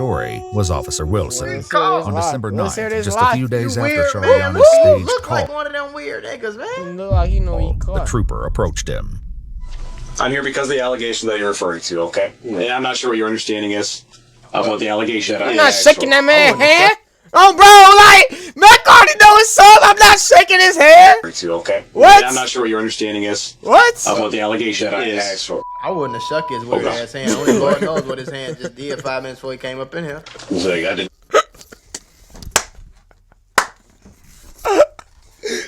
story was Officer Wilson. On December 9th, just a few days after weird, Shariana's staged look call, like one of them weird niggas, man. Look like he know he the caught. trooper approached him. I'm here because of the allegation that you're referring to, okay? And I'm not sure what your understanding is of what the allegation that I'm not shaking that man's hand. Oh, bro, like, Mac already know his son. I'm not shaking his hand. Okay? What? And I'm not sure what your understanding is What? of what the allegation that I asked for. I wouldn't have shook his weird ass hand. Only Lord knows what his hand just did 5 minutes before he came up in here. Like, I didn't.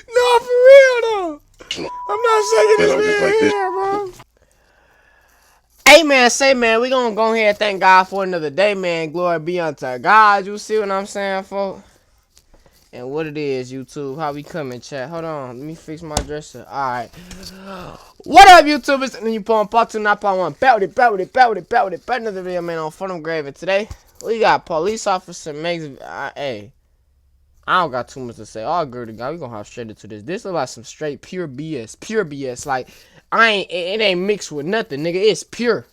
No, for real, though. I'm not shaking his hand, bro. Hey, man, we gonna go ahead and thank God for another day, man. Glory be unto God. You see what I'm saying, folks? And what it is, YouTube. How we coming, chat? Hold on. Let me fix my dresser. Alright. What up, YouTubers? And then you pulling part 2, not part 1. Bout it. Another video, man, on Fun Grave. And today, we got police officer makes... hey. I don't got too much to say. All good to God. We gonna hop straight into this. This look like some straight pure BS. Pure BS. Like, it ain't mixed with nothing, nigga. It's pure.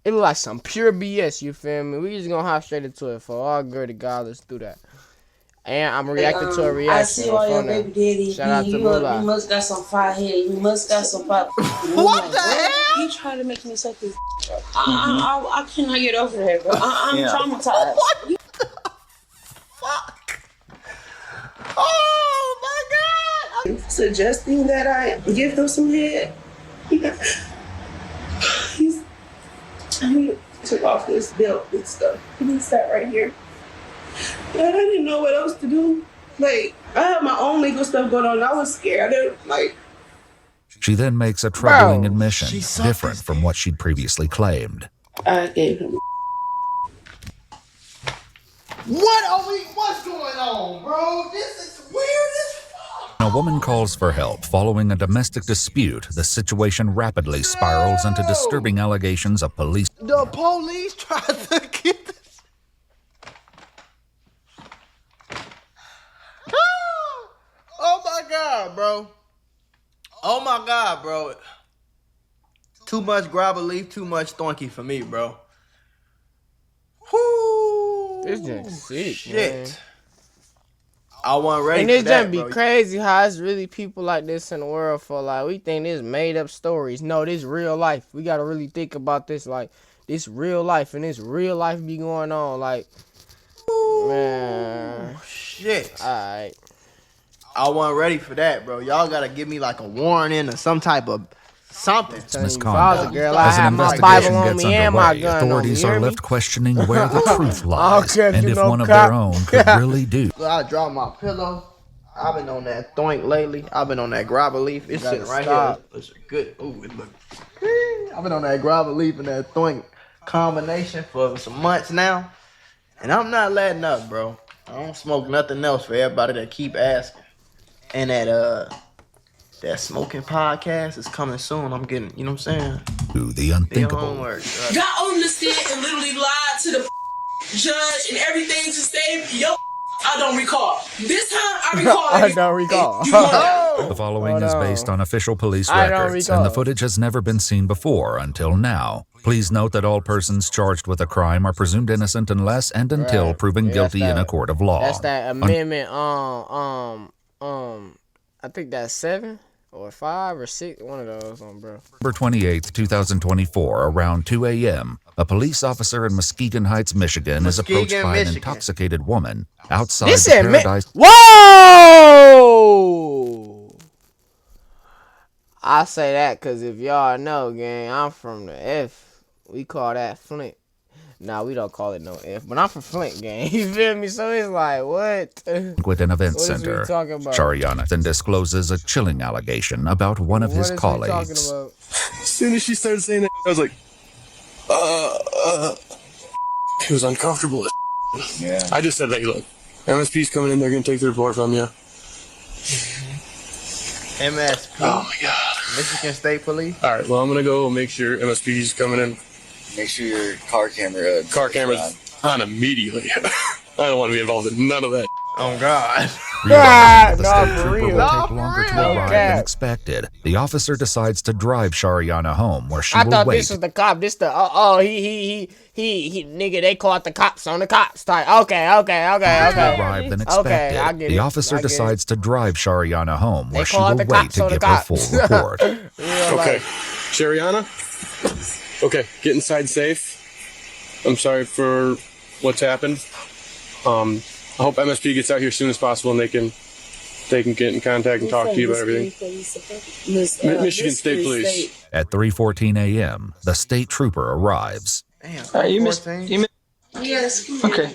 It look like some pure BS, you feel me? We just gonna hop straight into it for all good to God. Let's do that. And I'm reacting to a reaction. I see why your baby daddy. Shout out to Moolah. You must got some fire head. You must got some fire. What the hell? You trying to make me suck this? I cannot get over that, bro. I'm traumatized. What the fuck? Oh my God! Suggesting that I give him some head. He took off this belt and stuff. And he sat right here. And I didn't know what else to do. Like, I had my own legal stuff going on. And I was scared. I didn't, like... She then makes a troubling admission, different from what she'd previously claimed. I gave him... What's going on, bro? This is weird as fuck. A woman calls for help following a domestic dispute. The situation rapidly spirals into disturbing allegations of police. The police tried to get this. Oh my God, bro. Oh my God, bro. Too much grabber leaf, too much thonky for me, bro. Whoo. This just sick, shit. Man. I wasn't ready and for this that, just be bro. crazy how it's really people like this in the world for like we think this made up stories. No, this real life. We gotta really think about this like this real life and this real life be going on like man. Shit. Alright. I wasn't ready for that, bro. Y'all gotta give me like a warning or some type of something. Misconduct. Girl, I As an have my investigation Bible on gets me and my underway, gun on me. authorities You hear are me? left questioning where the truth lies, care if and you if know one of cop. their own could really do. I dropped my pillow. I've been on that thoink lately. I've been on that grabber leaf. It's sitting right stop. here. It's good. Ooh, it look. I've been on that grabber leaf and that thoink combination for some months now, and I'm not letting up, bro. I don't smoke nothing else for everybody that keep asking. And that smoking podcast is coming soon. I'm getting, you know what I'm saying? Do the Your unthinkable. homework. Got on the stand and literally lied to the judge and everything to save your. I don't recall. This time I recall. I don't recall. The following is based on official police records, and the footage has never been seen before until now. Please note that all persons charged with a crime are presumed innocent unless and until proven guilty in a court of law. That's that amendment. I think that's 7 or 5 or 6. One of those, bro. November 28th, 2024, around 2 a.m., a police officer in Muskegon Heights, Michigan, is approached by an intoxicated woman outside the Paradise. Whoa! I say that because if y'all know, gang, I'm from the F. We call that Flint. Nah, we don't call it no F, but I'm from Flint, gang. You feel me? So it's like, what? With an event What is we center, talking about? Shariana then discloses a chilling allegation about one of his What is we colleagues. talking about? As soon as she started saying that, I was like, it was uncomfortable. Yeah. I just said, hey, look, MSP's coming in, they're going to take the report from you. MSP. Oh my God. Michigan State Police. All right, well, I'm going to go make sure MSP's coming in. Make sure your car camera's on immediately. I don't want to be involved in none of that. Oh God. Realizing that the Nah, state for trooper real. will Nah, take for longer to real. arrive than expected, the officer decides to drive Shariana home, where she I will thought wait. this was the cop. This the he nigga. They caught the cops on the cops type. Okay. Arrive than expected. I get The it. officer I get it. decides to drive Shariana home, where she called will the wait cops to on the give her cops. full report. Okay. Shariana? Okay, get inside safe. I'm sorry for what's happened. I hope MSP gets out here as soon as possible and they can get in contact and talk to you about everything. Michigan State Police. At 3:14 a.m., the state trooper arrives. Damn, You missed. Yes. Okay.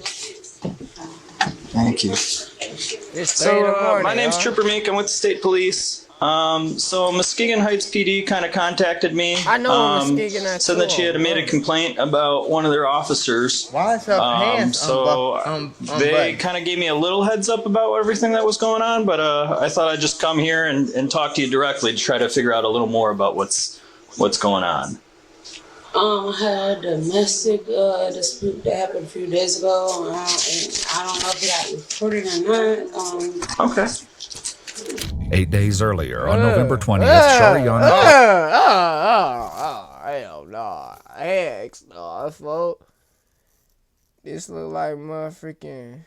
Thank you. It's My name's Trooper Meek. I'm with the state police. So Muskegon Heights PD kind of contacted me. I know Muskegon at said that she had made a complaint about one of their officers. Why is her pants They kind of gave me a little heads up about everything that was going on, but I thought I'd just come here and talk to you directly to try to figure out a little more about what's going on. I had a domestic dispute that happened a few days ago, and I don't know if it got reported or not. Okay. 8 days earlier, on November 20th, Shariana... hell no. Heck no, folks. This look like motherfucking...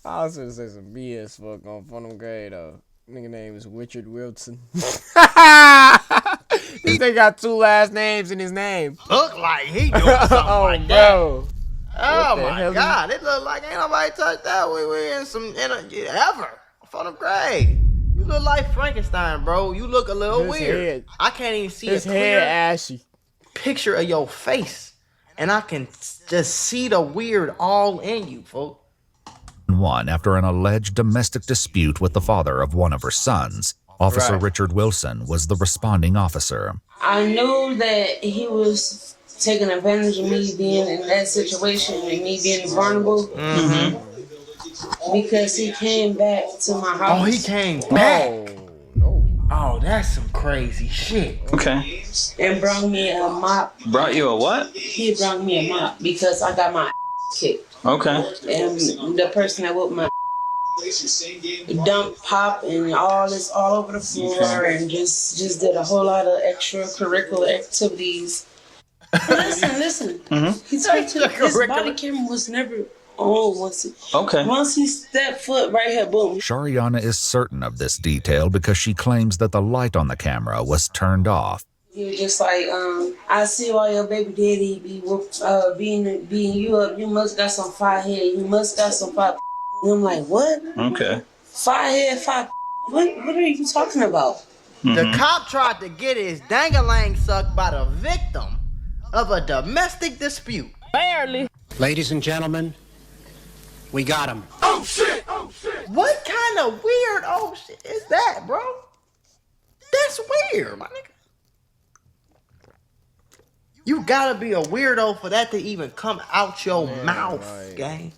I was gonna say some BS fuck on Fun'em Grade though. Nigga name is Richard Wilson. This nigga got 2 last names in his name. Look like he doing something like bro. that. Oh the my hell God! It look like ain't nobody touched that. We in some ever for the grade. You look like Frankenstein, bro. You look a little His weird. head. I can't even see His a head clear ashy. picture of your face, and I can just see the weird all in you, folks. After an alleged domestic dispute with the father of one of her sons. Officer Richard Wilson was the responding officer. I knew that he was taking advantage of me being in that situation and me being vulnerable. Because he came back to my house. Oh, he came back. Oh, that's some crazy shit. Okay. And brought me a mop. Brought you a what? He brought me a mop because I got my kicked. Okay. And the person that whooped my dumped pop and all this all over the floor and just did a whole lot of extracurricular activities. Listen. He took to his body camera was never on once he stepped foot right here, boom. Shariana is certain of this detail because she claims that the light on the camera was turned off. He was just like, I see why your baby daddy be beating you up. You must got some fire head. You must got some fire. And I'm like, what? Okay. Fire head, fire. What are you talking about? The cop tried to get his dangalang sucked by the victim of a domestic dispute. Barely. Ladies and gentlemen, we got him. Oh shit! What kind of weird shit is that, bro? That's weird, my nigga. You gotta be a weirdo for that to even come out your mouth, gang.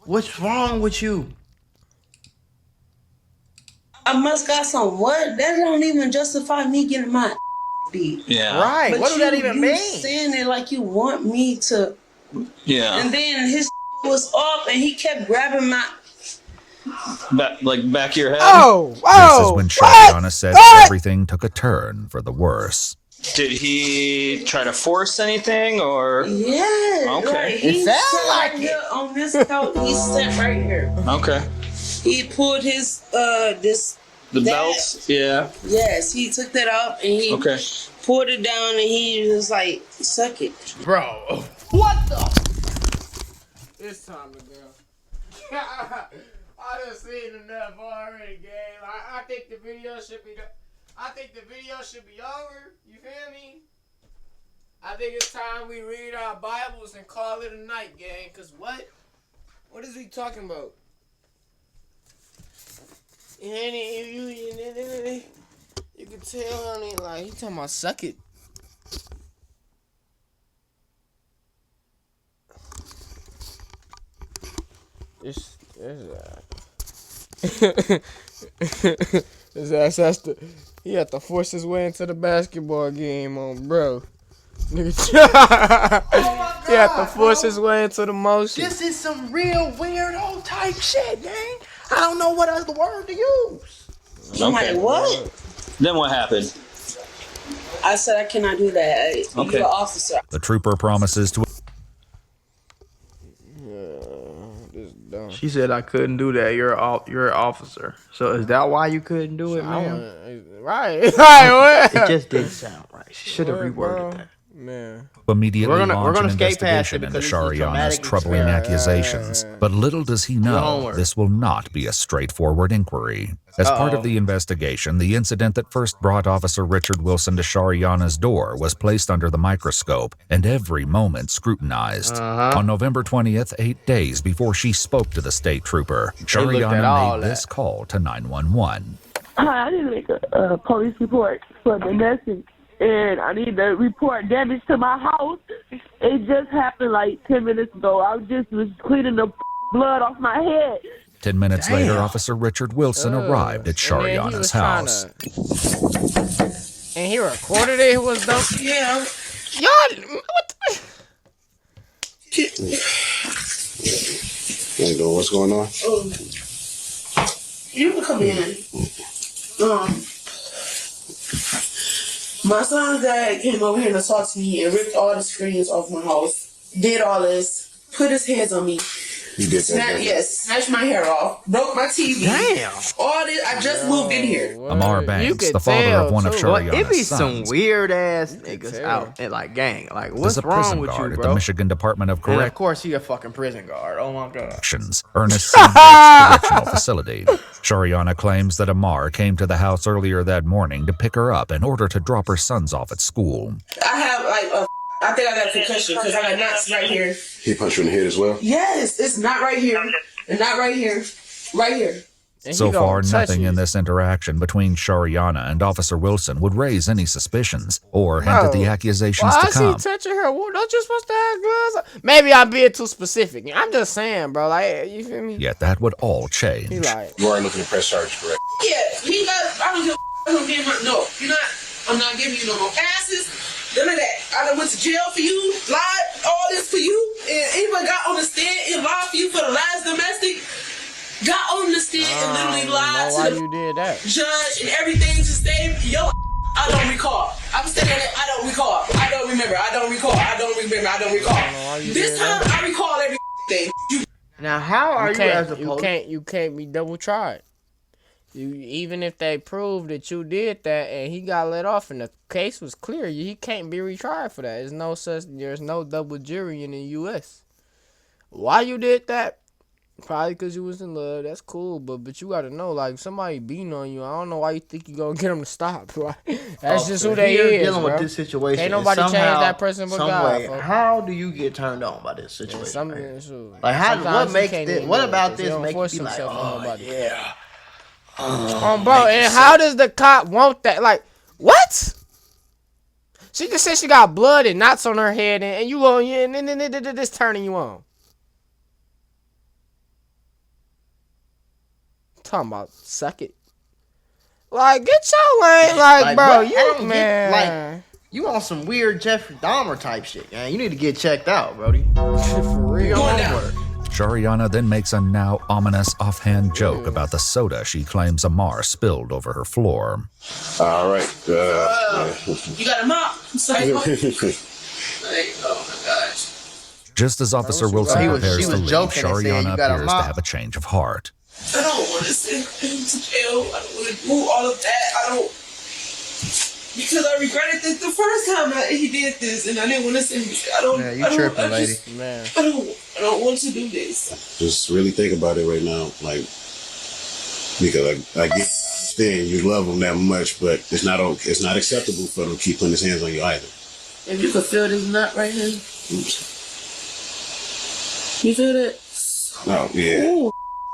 What's wrong with you? I must got some what? That don't even justify me getting my beat. Yeah. Right. But what does that even mean? Saying it like you want me to. Yeah. And then his was off and he kept grabbing my. Back of your head? This is when Shariana said everything took a turn for the worse. Did he try to force anything or? Yeah. Okay. Like, he sounds like right here on this couch. He sat right here. Okay. He pulled his The belts? Yeah. Yes, he took that off and he pulled it down and he was like, suck it. Bro. What the? It's time to go. I done seen enough already, gang. I think the video should be over. You feel me? I think it's time we read our Bibles and call it a night, gang. Cause what? What is he talking about? And you can tell, honey, like he talking about suck it. He had to force his way into the basketball game, bro. Oh he had to force his way into the motion. This is some real weirdo type shit, gang. I don't know what other word to use. I'm like, what? Then what happened? I said I cannot do that. You're an officer. The trooper promises to... She said I couldn't do that. You're an officer. So is that why you couldn't do it, man? Right. What? It just didn't sound right. She should have reworded that. Man. Immediately We're launch gonna an skate past investigation it into because it's a Shariana's traumatic troubling accusations. But little does he know, homework. this will not be a straightforward inquiry. As part of the investigation, the incident that first brought Officer Richard Wilson to Shariana's door was placed under the microscope and every moment scrutinized. On November 20th, 8 days before she spoke to the state trooper, Shariana made this call to 911. Hi, I need to make a police report for domestic, and I need to report damage to my house. It just happened like 10 minutes ago. I just was cleaning the blood off my head. 10 minutes later, Officer Richard Wilson arrived at Shariana's house. And he recorded it. It was dope. Yeah. Y'all, what the... How you doing? What's going on? You can come in. My son's dad came over here to talk to me and ripped all the screens off my house. Did all this. Put his hands on me. You did that? Yes, snatched my hair off, broke my TV. Damn. All this, I just moved in here. Amar Banks, the father of one of Shariana's It be sons, some weird ass niggas out and like gang. Like what's is a wrong prison with guard you, at bro? the Michigan Department of And Corrections. of course he a fucking prison guard. Oh my god. Ernest C. Correctional Facility. Shariana claims that Amar came to the house earlier that morning to pick her up in order to drop her sons off at school. I have like I think I got a concussion because I got knots right here. He punched you in the head as well? Yes, it's not right here and not right here, right here. So far, nothing in this interaction between Shariana and Officer Wilson would raise any suspicions or hint at the accusations to come. Why is he touching her? Well, don't you supposed to have gloves? Maybe I'm being too specific. I'm just saying, bro. Like, you feel me? Yet that would all change. He like, You are looking to press charge, correct? Yeah, he got. I don't give a give my no. You're not. I'm not giving you no more passes. None of that. I done went to jail for you. Lied. All this for you. And even got on the stand and lied for you for the last domestic. Got on the stand and literally lied to the judge and everything to save yo. I don't recall. I'm saying that I don't recall. I don't remember. I don't recall. I don't remember. I don't recall. This time I recall everything. Now how are you as a police? You can't be double tried. Even if they prove that you did that and he got let off and the case was clear, he can't be retried for that. There's no double jury in the U.S. Why you did that? Probably because you was in love. That's cool, but you gotta know, like, somebody beating on you. I don't know why you think you gonna get them to stop. That's just who they is, dealing bro. with this situation. Ain't nobody change that person but God. How do you get turned on by this situation? Like, what makes this? What about this makes you like, oh yeah? Bro, and how does the cop want that? Like, what? She just said she got blood and knots on her head, and you going, and then this turning you on. Talking about suck it. Like, get your lane, like bro, you man. Like, you on some weird Jeffrey Dahmer type shit, man. You need to get checked out, Brody. For real. Shariana then makes a now ominous offhand joke about the soda she claims Amar spilled over her floor. All right. You got a mop? Sorry. Oh my gosh. Just as Officer Wilson prepares to leave, Shariana appears to mop. have a change of heart. I don't want to send him to jail. I don't want to do all of that. Because I regretted this the first time he did this, and I didn't want to send him to jail. Man, you tripping, lady. Man. I don't want to do this. Just really think about it right now, like, because I get saying you love him that much, but it's not acceptable for him to keep putting his hands on you either. If you could feel this knot right here. You feel that? Oh, yeah. Ooh,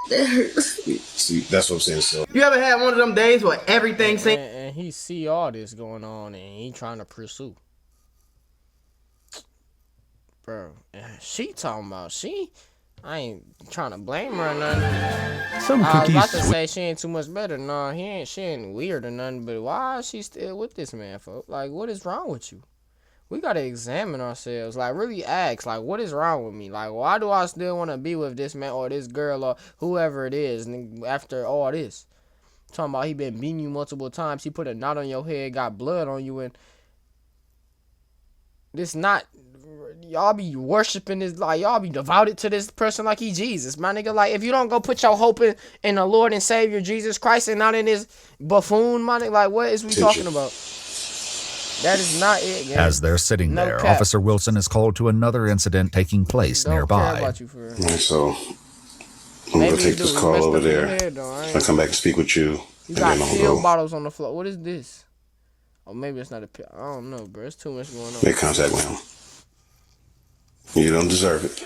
that hurts. See, that's what I'm saying. So you ever had one of them days where everything seems... And he see all this going on and he trying to pursue. Bro, she talking about I ain't trying to blame her or nothing. I was about to say she ain't too much better. No, she ain't weird or nothing, but why is she still with this man, folks? Like, what is wrong with you? we gotta examine ourselves. Like, really ask, like, what is wrong with me? Like, why do I still want to be with this man or this girl or whoever it is after all this? Talking about he been beating you multiple times. He put a knot on your head, got blood on you, and this not... Y'all be worshiping this, like, y'all be devoted to this person like he Jesus, my nigga. Like, if you don't go put your hope in the Lord and Savior Jesus Christ and not in this buffoon, my nigga, like, what is we talking about? That is not it, gang. As they're sitting there, cap. Officer Wilson is called to another incident taking place Don't nearby. care about you for real. So, I'm going to take this call over there. I'll come back and speak with you. You got pill bottles on the floor. What is this? Oh, maybe it's not a pill. I don't know, bro. It's too much going on. Make contact with him. You don't deserve it.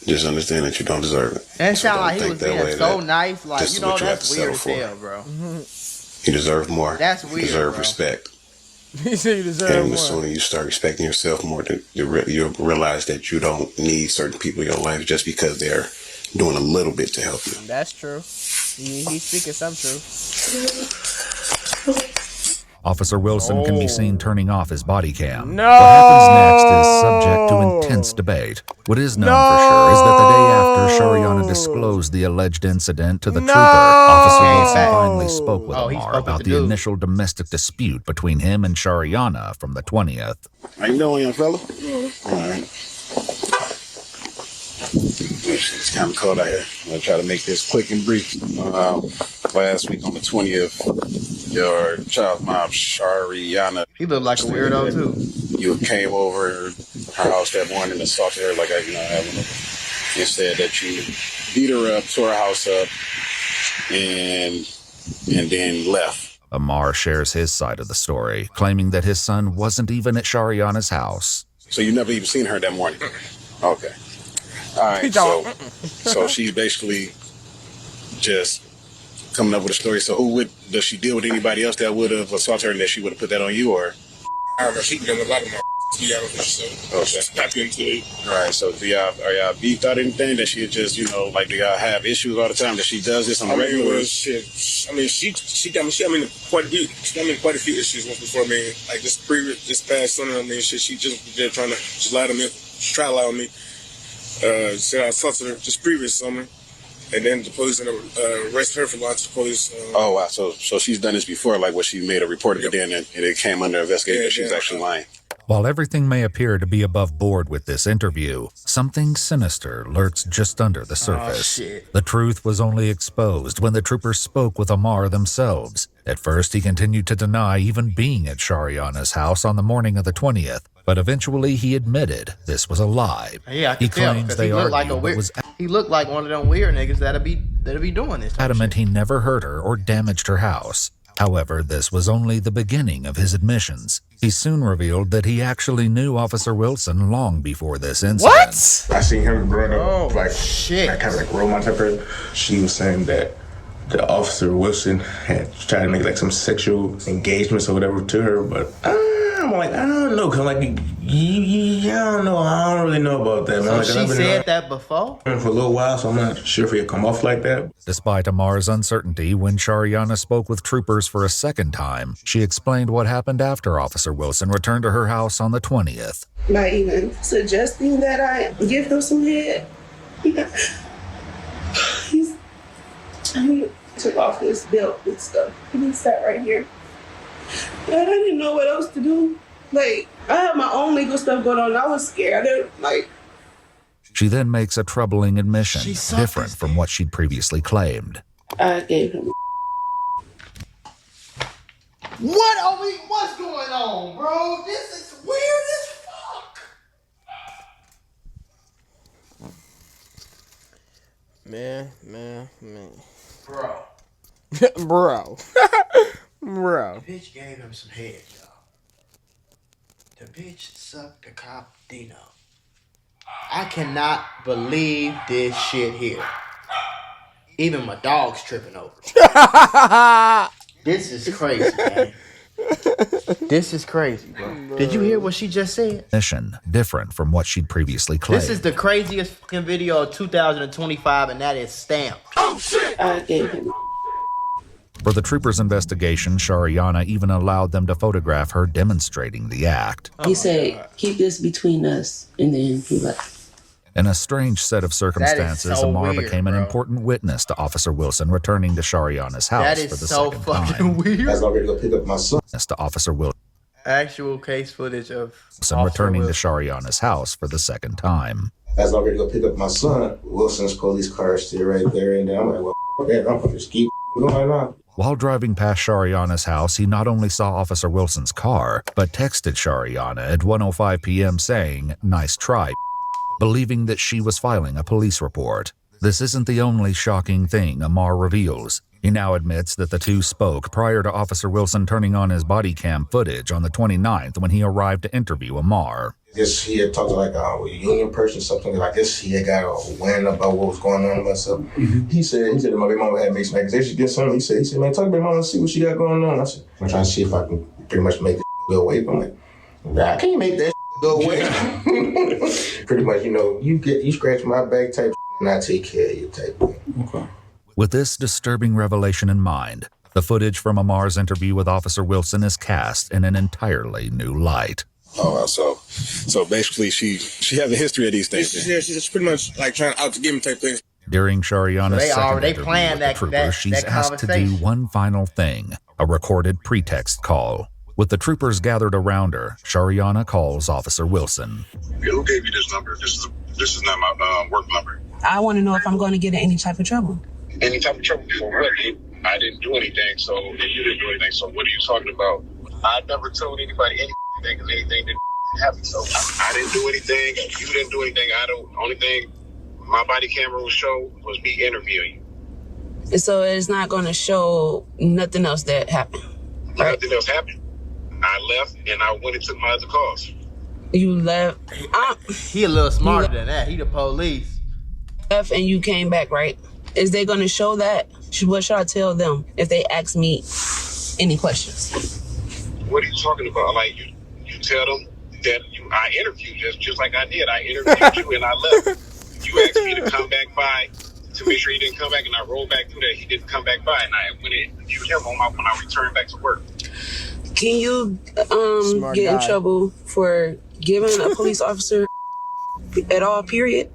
Just understand that you don't deserve it. And it so sound like he was being so nice. Like, you know, that's weird as hell, bro. You deserve more. That's weird, You deserve bro. respect. He said you deserve and more. the sooner you start respecting yourself more, you'll realize that you don't need certain people in your life just because they're doing a little bit to help you. That's true. He's speaking some truth. Officer Wilson can be seen turning off his body cam. No! What happens next is subject to intense debate. What is known for sure is that the day after Shariana disclosed the alleged incident to the trooper, Officer Wilson finally spoke with Amar about the initial domestic dispute between him and Shariana from the 20th. How you doing, young fella? All right. It's kind of cold out here. I'm going to try to make this quick and brief. Last week on the 20th, your child's mom, Shariana. He looked like a weirdo, too. You came over her house that morning and assaulted her like having and said that you beat her up, tore her house up, and then left. Amar shares his side of the story, claiming that his son wasn't even at Shariana's house. So you never even seen her that morning? Okay. All right, so she's basically just coming up with a story. So does she deal with anybody else that would have assaulted her and that she would have put that on you, or? I don't know, she done a lot of my so not into it. All right, so are y'all beefed out anything that she just, do y'all have issues all the time that she does this on the regular? She got me, quite a few issues once before, like this past summer, she just trying to lie to me, try to lie on me. Said I assaulted her just previous summer, and then the police arrested her for lying to the police. Oh wow! So she's done this before, like where she made a report of it, and it came under investigation. She's actually lying. While everything may appear to be above board with this interview, something sinister lurks just under the surface. The truth was only exposed when the troopers spoke with Amar themselves. At first, he continued to deny even being at Shariana's house on the morning of the 20th, but eventually he admitted this was a lie. Yeah, I he can tell, claims they argued, he looked like one of them weird niggas that'll be doing this. Adamant he never hurt her or damaged her house. However, this was only the beginning of his admissions. He soon revealed that he actually knew Officer Wilson long before this incident. What? I seen him growing up, kind of like role model type person. She was saying that the Officer Wilson had tried to make like some sexual engagements or whatever to her, but I'm like, I don't know, cause I'm like, I don't know, I don't really know about that, man. So she said that before? For a little while, so I'm not sure if he'll come off like that. Despite Amar's uncertainty, when Shariana spoke with troopers for a second time, she explained what happened after Officer Wilson returned to her house on the 20th. By even suggesting that I give him some head. He took off his belt and stuff, and he sat right here. And I didn't know what else to do. Like, I had my own legal stuff going on. I was scared. She then makes a troubling admission, different from what she'd previously claimed. I gave him. What's going on, bro? This is weird as fuck. Man. Bro. Bro. The bitch gave him some head, y'all. The bitch sucked the cop Dino. I cannot believe this shit here. Even my dog's tripping over. This is crazy, man. This is crazy, bro. Did you hear what she just said? Mission different from what she'd previously claimed. This is the craziest fucking video of 2025, and that is stamped. Oh shit! I gave him. For the troopers' investigation, Shariana even allowed them to photograph her demonstrating the act. He said, keep this between us, and then he left. In a strange set of circumstances, so Amar weird, became an bro. important witness to Officer Wilson returning to Shariana's house That for is the so second fucking time. weird. I was already gonna pick up my son. To Officer Wilson Actual case footage of returning to Wilson. Shariana's house for the second time. I was already gonna pick up my son. Wilson's police car is still right there, and I'm like, well, man, I'm gonna just keep going on. While driving past Shariana's house, he not only saw Officer Wilson's car, but texted Shariana at 1:05 p.m. saying, "Nice try," believing that she was filing a police report. This isn't the only shocking thing Amar reveals. He now admits that the two spoke prior to Officer Wilson turning on his body cam footage on the 29th when he arrived to interview Amar. I guess he had talked to like a union person, something. I guess he had got a wind about what was going on with myself. He said that my baby mama had made some accusations against him. He said, man, talk to my mama and see what she got going on. I said, I'm trying to see if I can pretty much make this go away. I'm like, nah, I can't make that go away. Pretty much, you scratch my back type and I take care of you type. Okay. With this disturbing revelation in mind, the footage from Amar's interview with Officer Wilson is cast in an entirely new light. Oh, so basically she has a history of these things. She's pretty much like trying out to give him type thing. During Shariana's So second they interview planned with the that- trooper, that- she's that asked to do conversation. one final thing, a recorded pretext call. With the troopers gathered around her, Shariana calls Officer Wilson. Who gave you this number? This is not my work number. I want to know if I'm going to get in any type of trouble. Any type of trouble for what? I didn't do anything, so and you didn't do anything. So what are you talking about? I never told anybody anything because anything didn't happen. So I didn't do anything. You didn't do anything. Only thing my body camera would show was me interviewing you. So it's not going to show nothing else that happened. Right? Nothing else happened. I left and I went and took my other calls. You left. He a little smarter than that. He the police. Left and you came back, right? Is they going to show that? What should I tell them if they ask me any questions? What are you talking about? Like you tell them that I interviewed just like I did. I interviewed you and I left. You asked me to come back by to make sure he didn't come back, and I rolled back through that. He didn't come back by, and I went in and interviewed him when I returned back to work. Can you Smart get in guy. trouble for giving a police officer at all, period?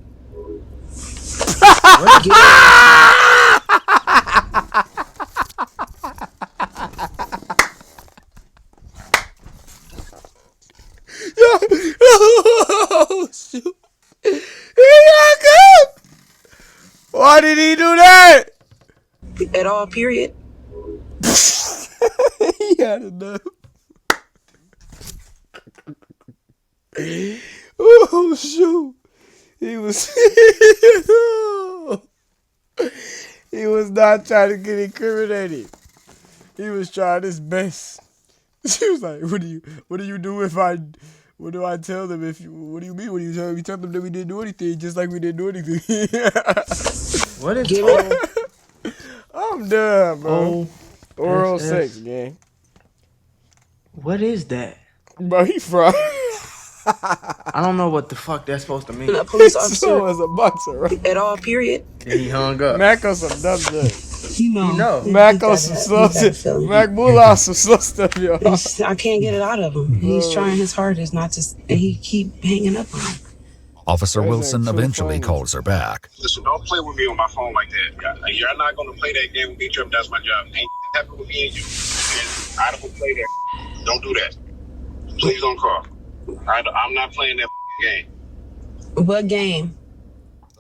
Oh, shoot. He got good. Why did he do that? At all, period? He had enough. Oh, shoot. He was... he was not trying to get incriminated. He was trying his best. She was like, what do you do if I... What do I tell them if you... What do you mean? What do you tell them? You tell them that we didn't do anything, just like we didn't do anything. What is I'm done, bro. Oral that's- sex, gang. What is that? Bro, he fried. I don't know what the fuck that's supposed to mean. A police So officer was a boxer, right? at all, period? And he hung up. Mac on some dumb shit. You know. Mac on some slow shit. Mac Moolah on some slow stuff, yo. I can't get it out of him. He's trying his hardest not to, and he keep hanging up on him. Officer Those Wilson ain't true eventually phones. calls her back. Listen, don't play with me on my phone like that. You're not going to play that game with me, Trip. That's my job. Ain't happened with me and you. And I don't play that. Don't do that. Please don't call. I'm not playing that game. What game?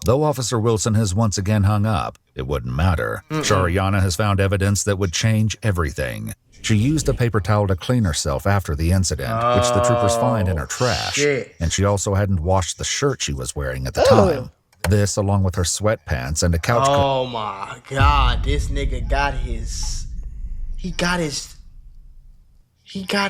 Though Officer Wilson has once again hung up, it wouldn't matter. Shariana has found evidence that would change everything. She used a paper towel to clean herself after the incident, which the troopers find in her trash. Shit. And she also hadn't washed the shirt she was wearing at the time. This, along with her sweatpants and a couch cushion. Oh my god, this nigga got his... He got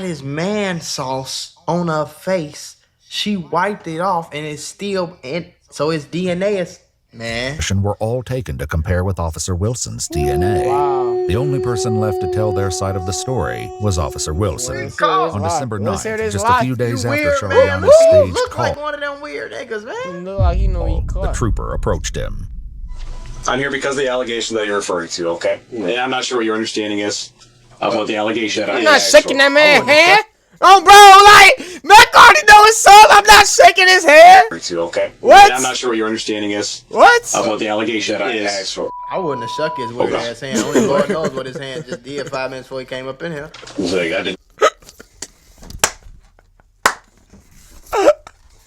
his man sauce on her face. She wiped it off and it's still in... So his DNA is... Man. Were all taken to compare with Officer Wilson's DNA. Wow. The only person left to tell their side of the story was Officer Wilson. On December Let's 9th, hear this just lot. a few days You after weird, man. Shariana's staged Look call, like one of them weird niggas, man. Look like he know he the caught. trooper approached him. I'm here because of the allegation that you're referring to, okay? And I'm not sure what your understanding is of what the allegation. I'm not shaking that man's hand. Oh, bro, like, Mac already know his son. I'm not shaking his hand. Okay. What? And I'm not sure what your understanding is. What? Of what the allegation that I asked for. I wouldn't have shook his weird ass hand. Only Lord knows what his hand just did 5 minutes before he came up in here. Like, I didn't.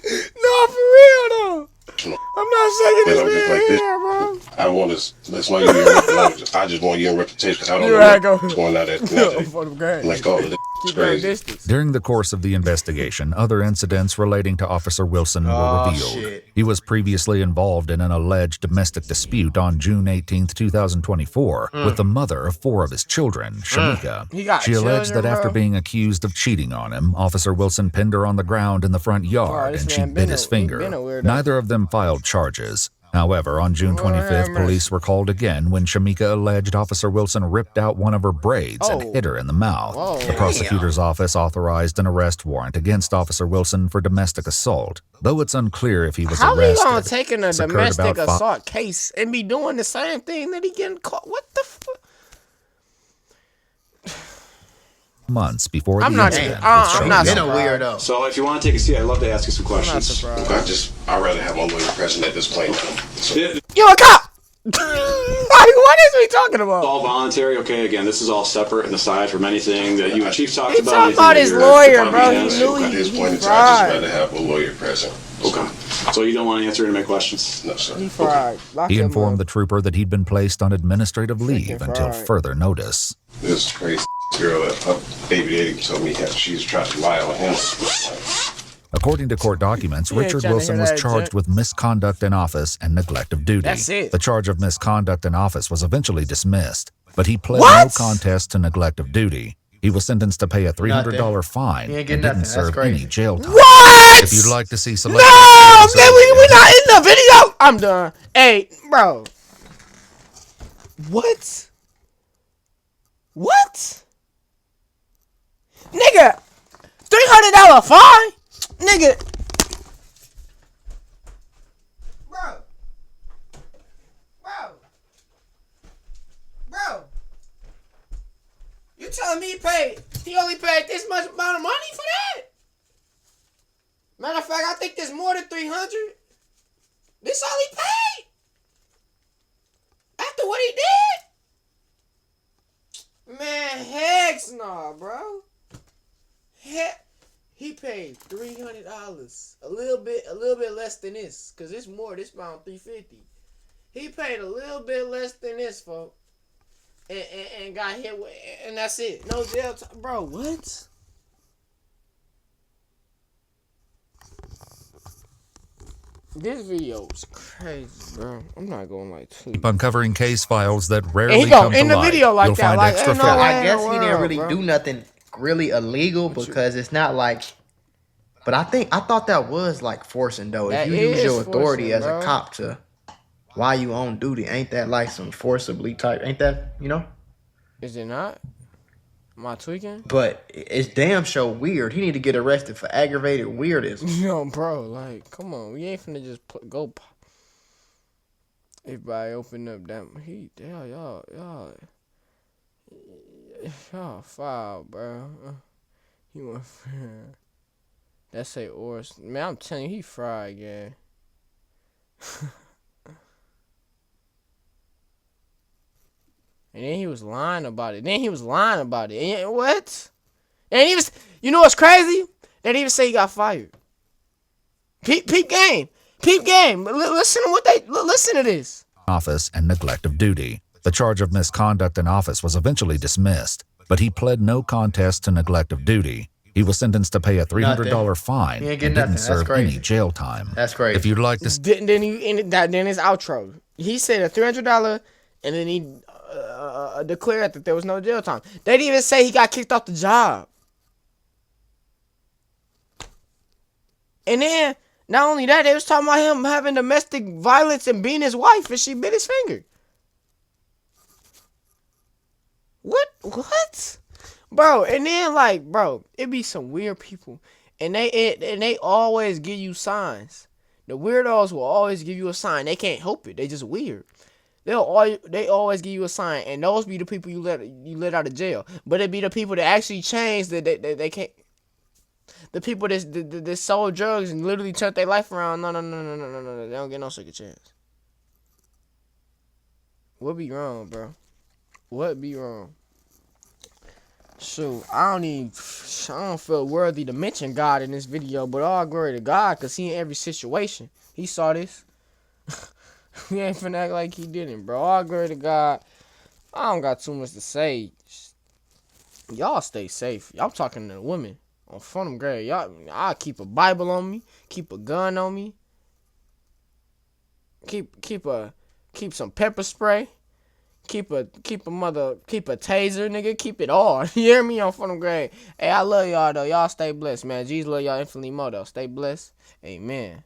No, for real though. I'm not shaking his hand, bro. I want to. That's why you're in reputation. I just want you in reputation because I don't know what's going on that. Like all of this. During the course of the investigation, other incidents relating to Officer Wilson were revealed. Shit. He was previously involved in an alleged domestic dispute on June 18, 2024, with the mother of 4 of his children, Shamika. She alleged that after being accused of cheating on him, Officer Wilson pinned her on the ground in the front yard and she bit his finger. Neither of them filed charges. However, on June 25th, police were called again when Shamika alleged Officer Wilson ripped out one of her braids and hit her in the mouth. The prosecutor's office authorized an arrest warrant against Officer Wilson for domestic assault, though it's unclear if he was arrested. How he gonna take in a domestic assault case and be doing the same thing that he getting caught? What the fuck? Months before I'm the not. incident. I'm not Been a surprised. weirdo. So if you want to take a seat, I'd love to ask you some questions. I'd rather have my lawyer present at this point. So. You a cop? Like, what is we talking about? It's all voluntary, okay? Again, this is all separate and aside from anything that you and Chief talked He about. talking about his lawyer, bro. He knew At this point in time, fried. I'd rather have a lawyer present. Okay. So you don't want to answer any of my questions? No, sir. He fried. He informed the trooper that he'd been placed on administrative leave until further notice. This crazy girl that her baby daddy told me she's trying to lie on him. According to court documents, Richard Wilson was charged with misconduct in office and neglect of duty. That's it. The charge of misconduct in office was eventually dismissed, but he pled no contest to neglect of duty. He was sentenced to pay a $300 fine and didn't serve any jail time. What? If you'd like to see No, selected man, we not in the video. I'm done. Hey, bro. What? What? Nigga, $300 fine? Nigga. Bro. You telling me he only paid this much amount of money for that? Matter of fact, I think there's more than 300. This all he paid? After what he did? Man, heck no, bro. Heck, he paid $300. A little bit less than this, cause it's more. This about $350. He paid a little bit less than this, folks, and got hit with, and that's it. No jail time, bro. What? This video is crazy, bro. I'm not going like two. Keep uncovering case files that rarely And he go come to in the light. video like You'll that, find like, extra ain't no way. facts. I guess he didn't world, really bro. do nothing really illegal because it's not like. But I thought that was like forcing though. That If you use is your authority forcing, as bro. a cop to while you on duty, ain't that like some forcibly type? Ain't that, you know? Is it not? Am I tweaking? But it's damn show weird. He need to get arrested for aggravated weirdism. Yo, bro, like, come on. We ain't finna just go. Everybody open up that heat. Damn, y'all foul, bro. He went. That say Oris. Man, I'm telling you, he fried, yeah. And then he was lying about it. And what? And he was, you know what's crazy? They didn't even say he got fired. Peep game. Listen to this. Office and neglect of duty. The charge of misconduct in office was eventually dismissed, but he pled no contest to neglect of duty. He was sentenced to pay a $300 fine and didn't serve any jail time. That's crazy. If you'd like to... Then his outro. He said a $300, and then he declared that there was no jail time. They didn't even say he got kicked off the job. And then, not only that, they was talking about him having domestic violence and beating his wife, and she bit his finger. What? Bro, and then it be some weird people, and they always give you signs. The weirdos will always give you a sign. They can't help it. They just weird. They always give you a sign, and those be the people you let out of jail. But it be the people that actually change that they can't. The people that sold drugs and literally turned their life around. No. They don't get no second chance. What be wrong, bro? What be wrong? Shoot, I don't feel worthy to mention God in this video, but all glory to God, cause He in every situation. He saw this. We ain't finna act like He didn't, bro. All glory to God. I don't got too much to say. Y'all stay safe. Y'all talking to the women on front of grade. Y'all, I keep a Bible on me, keep a gun on me, keep some pepper spray. Keep a taser, nigga. Keep it all. You hear me on front of grade? Hey, I love y'all though. Y'all stay blessed, man. Jesus love y'all infinitely more though. Stay blessed. Amen.